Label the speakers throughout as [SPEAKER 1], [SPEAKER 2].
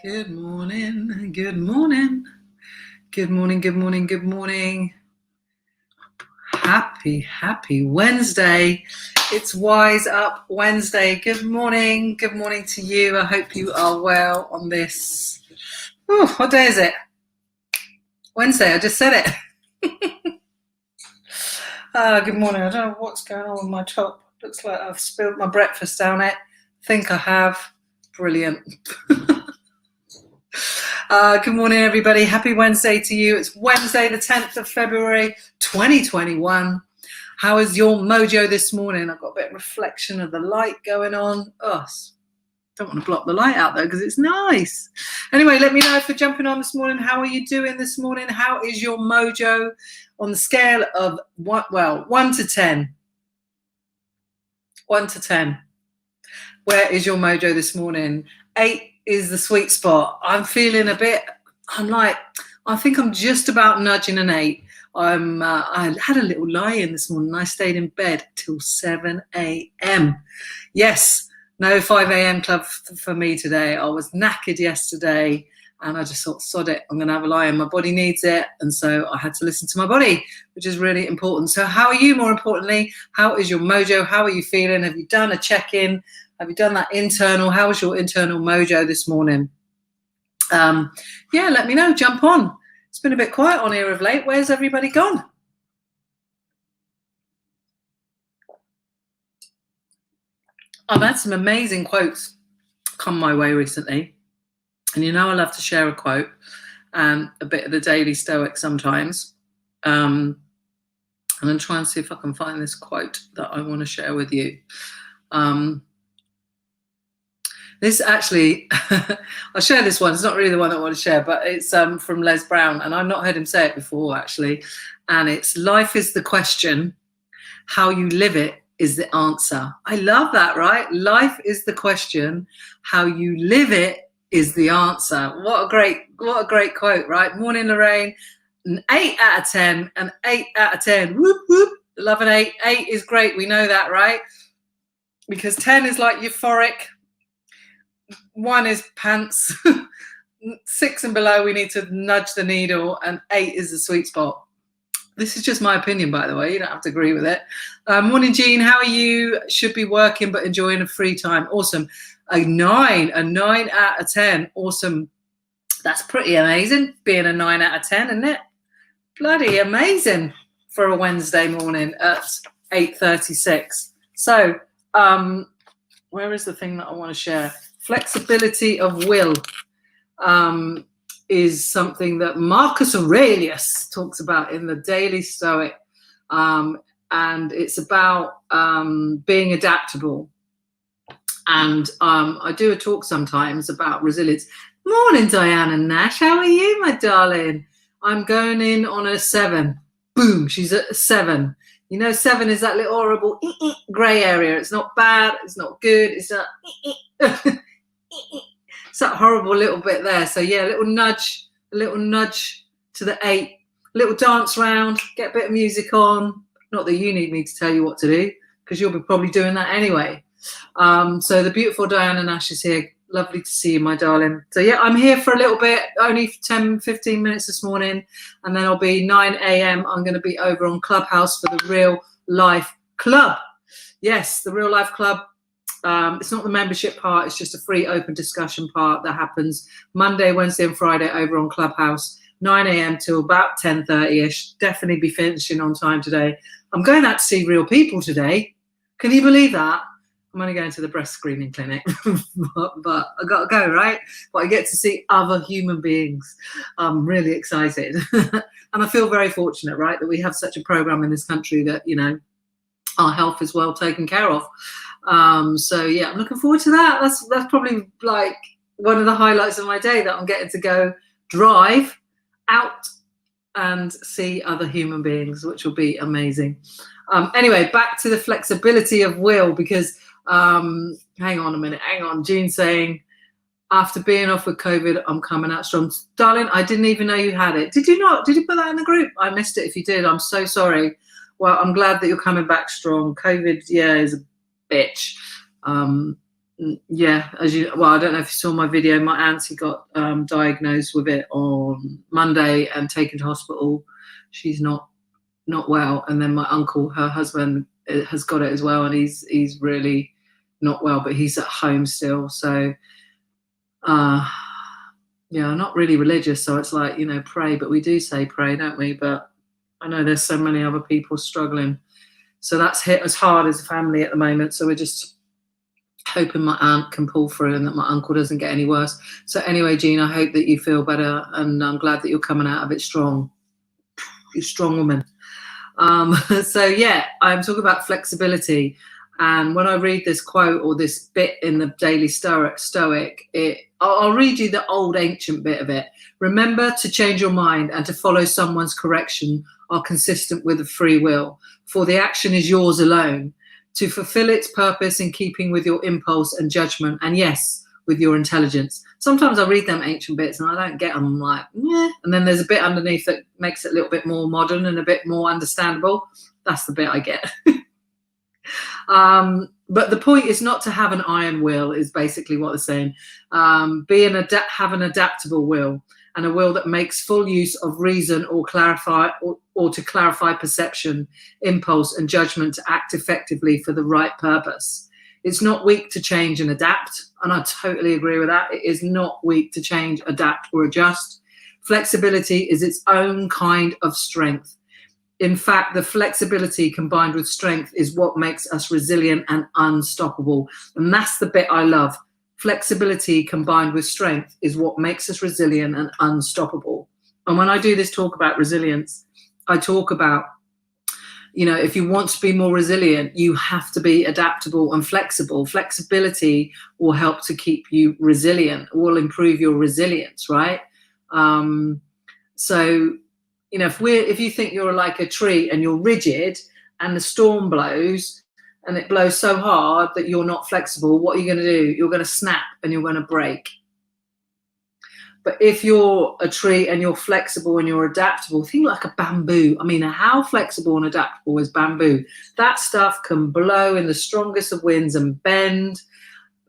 [SPEAKER 1] Good morning, good morning, good morning, good morning, good morning. Happy Wednesday. It's Wise Up Wednesday. Good morning to you. I hope you are well on this. Oh, what day is it? Wednesday, I just said it. Good morning. I don't know what's going on with my top. Looks like I've spilled my breakfast down it. Think I have. Brilliant. Good morning, everybody. Happy Wednesday to you. It's Wednesday, the 10th of February, 2021. How is your mojo this morning? I've got a bit of reflection of the light going on. Oh, don't want to block the light out though because it's nice. Anyway, let me know if you're jumping on this morning. How are you doing this morning? How is your mojo on the scale of 1 to 10? 1 to 10. Where is your mojo this morning? 8 is the sweet spot. I'm feeling a bit, I think I'm just about nudging an 8. I had a little lie-in this morning. I stayed in bed till 7 a.m. Yes, no 5 a.m. club for me today. I was knackered yesterday and I just thought, sod it, I'm going to have a lie-in. My body needs it. And so I had to listen to my body, which is really important. So how are you, more importantly? How is your mojo? How are you feeling? Have you done a check-in? Have you done that internal? How was your internal mojo this morning? Let me know. Jump on. It's been a bit quiet on here of late. Where's everybody gone? I've had some amazing quotes come my way recently. And you know I love to share a quote and a bit of the Daily Stoic sometimes. And I'm trying to see if I can find this quote that I want to share with you. This actually, I'll share this one. It's not really the one I want to share, but it's from Les Brown, and I've not heard him say it before, actually. And it's, life is the question, how you live it is the answer. I love that, right? Life is the question, how you live it is the answer. What a great quote, right? Morning, Lorraine. An 8 out of 10, an 8 out of 10. Whoop, whoop. Love an 8. 8 is great. We know that, right? Because 10 is like euphoric. 1 is pants. 6 and below, we need to nudge the needle, and 8 is the sweet spot. This is just my opinion, by the way. You don't have to agree with it. Morning, Jean. How are you? Should be working, but enjoying a free time. Awesome. A 9 out of 10. Awesome. That's pretty amazing, being a 9 out of 10, isn't it? Bloody amazing for a Wednesday morning at 8:36. So, where is the thing that I want to share? Flexibility of will is something that Marcus Aurelius talks about in the Daily Stoic. And it's about being adaptable. And I do a talk sometimes about resilience. Morning, Diana Nash. How are you, my darling? I'm going in on a 7. Boom, she's at a 7. You know, 7 is that little horrible grey area. It's not bad, it's not good, it's not it's that horrible little bit there. So yeah, a little nudge to the 8, a little dance round, get a bit of music on. Not that you need me to tell you what to do, because you'll be probably doing that anyway. So the beautiful Diana Nash is here. Lovely to see you, my darling. So yeah, I'm here for a little bit, only 10-15 minutes this morning, and then I'll be 9 a.m. I'm going to be over on Clubhouse for the Real Life Club. Yes, the Real Life Club. It's not the membership part, it's just a free open discussion part that happens Monday, Wednesday and Friday over on Clubhouse, 9 a.m. till about 10:30ish. Definitely be finishing on time today. I'm going out to see real people today. Can you believe that? I'm only going to the breast screening clinic, but I got to go, right? But I get to see other human beings. I'm really excited. And I feel very fortunate, right, that we have such a program in this country that, you know, our health is well taken care of. So yeah, I'm looking forward to that. That's probably like one of the highlights of my day, that I'm getting to go drive out and see other human beings, which will be amazing. Anyway, back to the flexibility of will, because hang on, June's saying, after being off with COVID, I'm coming out strong. Darling, I didn't even know you had it. Did you not? Did you put that in the group? I missed it. If you did, I'm so sorry. Well, I'm glad that you're coming back strong. COVID, yeah, is a bitch. Yeah, I don't know if you saw my video. My auntie got diagnosed with it on Monday and taken to hospital. She's not well, and then my uncle, her husband, has got it as well, and he's really not well, but he's at home still. So yeah, I'm not really religious, so it's like, pray, but we do say pray, don't we? But I know there's so many other people struggling, so that's hit us hard as a family at the moment. So we're just hoping my aunt can pull through and that my uncle doesn't get any worse. So anyway, Jean, I hope that you feel better, and I'm glad that you're coming out of it strong. You're a strong woman. So yeah, I'm talking about flexibility. And when I read this quote or this bit in the Daily Stoic, I'll read you the old ancient bit of it. Remember to change your mind and to follow someone's correction are consistent with a free will, for the action is yours alone, to fulfill its purpose in keeping with your impulse and judgment, and yes, with your intelligence. Sometimes I read them ancient bits and I don't get them. I'm like, yeah. And then there's a bit underneath that makes it a little bit more modern and a bit more understandable. That's the bit I get. But the point is not to have an iron will, is basically what they're saying. Have an adaptable will, and a will that makes full use of reason or to clarify perception, impulse, and judgment to act effectively for the right purpose. It's not weak to change and adapt, and I totally agree with that. It is not weak to change, adapt, or adjust. Flexibility is its own kind of strength. In fact, the flexibility combined with strength is what makes us resilient and unstoppable. And that's the bit I love. Flexibility combined with strength is what makes us resilient and unstoppable. And when I do this talk about resilience, I talk about, if you want to be more resilient, you have to be adaptable and flexible. Flexibility will help to keep you resilient, will improve your resilience, right? If you think you're like a tree and you're rigid and the storm blows and it blows so hard that you're not flexible, what are you going to do? You're going to snap and you're going to break. But if you're a tree and you're flexible and you're adaptable, think like a bamboo. I mean, how flexible and adaptable is bamboo? That stuff can blow in the strongest of winds and bend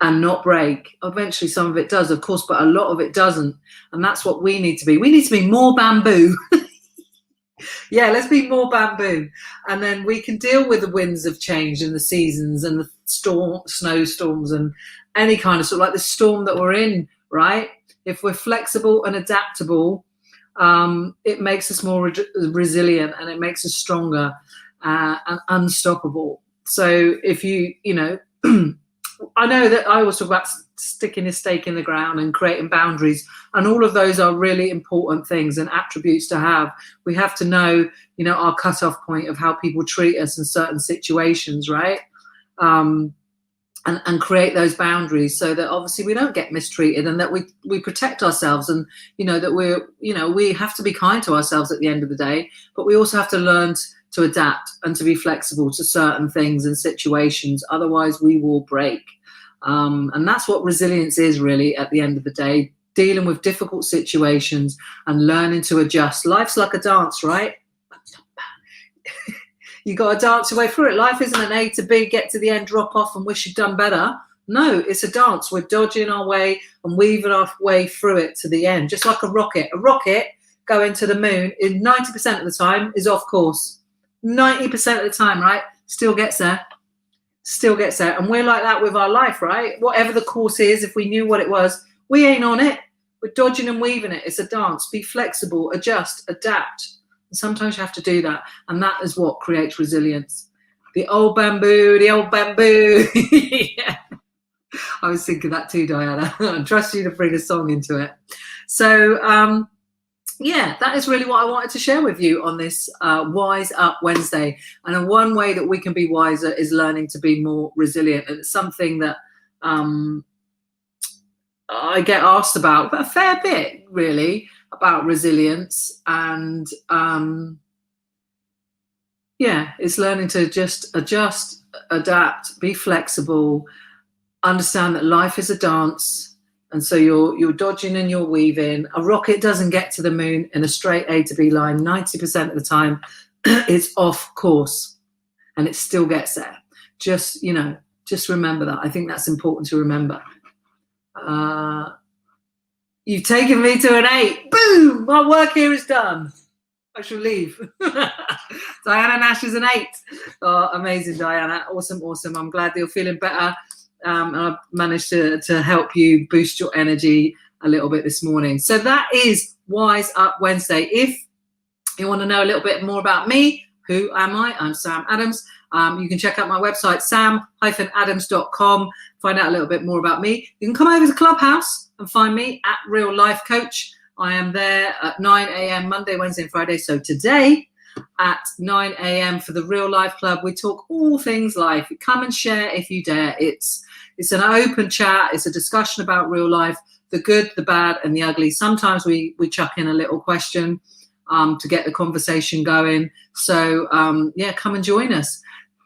[SPEAKER 1] and not break. Eventually some of it does, of course, but a lot of it doesn't. And that's what we need to be. We need to be more bamboo. Yeah, let's be more bamboo, and then we can deal with the winds of change and the seasons and the snowstorms and any kind of like the storm that we're in, right? If we're flexible and adaptable, it makes us more resilient, and it makes us stronger and unstoppable. So if I know that I always talk about sticking a stake in the ground and creating boundaries, and all of those are really important things and attributes to have. We have to know, our cutoff point of how people treat us in certain situations, right? And create those boundaries so that obviously we don't get mistreated, and that we protect ourselves, and that we have to be kind to ourselves at the end of the day, but we also have to learn to adapt and to be flexible to certain things and situations. Otherwise we will break. And that's what resilience is really at the end of the day, dealing with difficult situations and learning to adjust. Life's like a dance, right? You got to dance your way through it. Life isn't an A to B, get to the end, drop off and wish you'd done better. No, it's a dance. We're dodging our way and weaving our way through it to the end, just like a rocket. A rocket going to the moon in 90% of the time is off course. 90% of the time, right? Still gets there. And we're like that with our life, right? Whatever the course is, if we knew what it was, we ain't on it. We're dodging and weaving it. It's a dance. Be flexible, adjust, adapt. And sometimes you have to do that. And that is what creates resilience. The old bamboo. Yeah. I was thinking that too, Diana. I trust you to bring a song into it. So, yeah, that is really what I wanted to share with you on this Wise Up Wednesday. And one way that we can be wiser is learning to be more resilient. And it's something that I get asked about a fair bit, really, about resilience. And yeah, it's learning to just adjust, adapt, be flexible, understand that life is a dance. And so you're dodging and you're weaving. A rocket doesn't get to the moon in a straight A to B line. 90% of the time, it's off course, and it still gets there. Just Just remember that. I think that's important to remember. You've taken me to an 8. Boom! My work here is done. I shall leave. Diana Nash is an 8. Oh, amazing, Diana. Awesome, awesome. I'm glad that you're feeling better. And I've managed to help you boost your energy a little bit this morning. So that is Wise Up Wednesday. If you want to know a little bit more about me, who am I? I'm Sam Adams. You can check out my website, sam-adams.com, find out a little bit more about me. You can come over to Clubhouse and find me at Real Life Coach. I am there at 9 a.m. Monday, Wednesday, and Friday. So today at 9 a.m. for the Real Life Club, we talk all things life. Come and share if you dare. It's an open chat. It's a discussion about real life, the good, the bad, and the ugly. Sometimes we chuck in a little question to get the conversation going. So yeah, come and join us.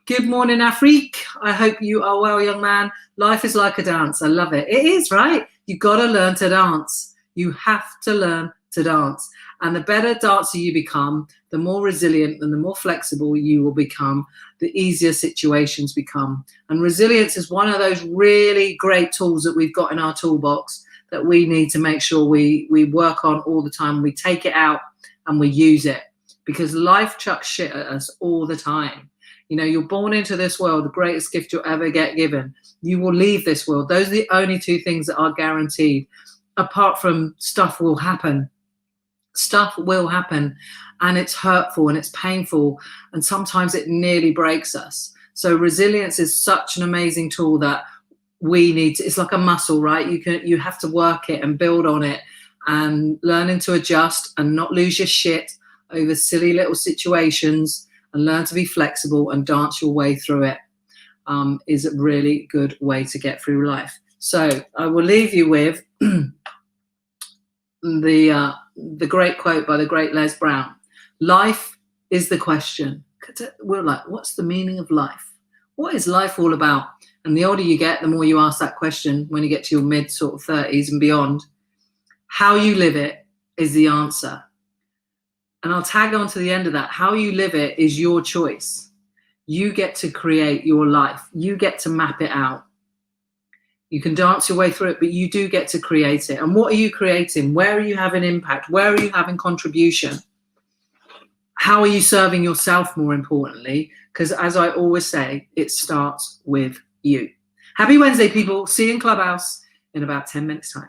[SPEAKER 1] Good morning, Afrique. I hope you are well, young man. Life is like a dance. I love it. It is, right? You got to learn to dance. You have to learn to dance. And the better dancer you become, the more resilient and the more flexible you will become, the easier situations become. And resilience is one of those really great tools that we've got in our toolbox that we need to make sure we work on all the time. We take it out and we use it, because life chucks shit at us all the time. You know, you're born into this world, the greatest gift you'll ever get given. You will leave this world. Those are the only two things that are guaranteed. Apart from stuff will happen. Stuff will happen, and it's hurtful and it's painful, and sometimes it nearly breaks us. So resilience is such an amazing tool that we need to, it's like a muscle, right? You have to work it and build on it, and learning to adjust and not lose your shit over silly little situations, and learn to be flexible and dance your way through it is a really good way to get through life. So I will leave you with the great quote by the great Les Brown. Life is the question. We're like, what's the meaning of life? What is life all about? And the older you get, the more you ask that question when you get to your mid sort of 30s and beyond. How you live it is the answer. And I'll tag on to the end of that. How you live it is your choice. You get to create your life. You get to map it out. You can dance your way through it, but you do get to create it. And what are you creating? Where are you having impact? Where are you having contribution? How are you serving yourself, more importantly? Because as I always say, it starts with you. Happy Wednesday, people. See you in Clubhouse in about 10 minutes time.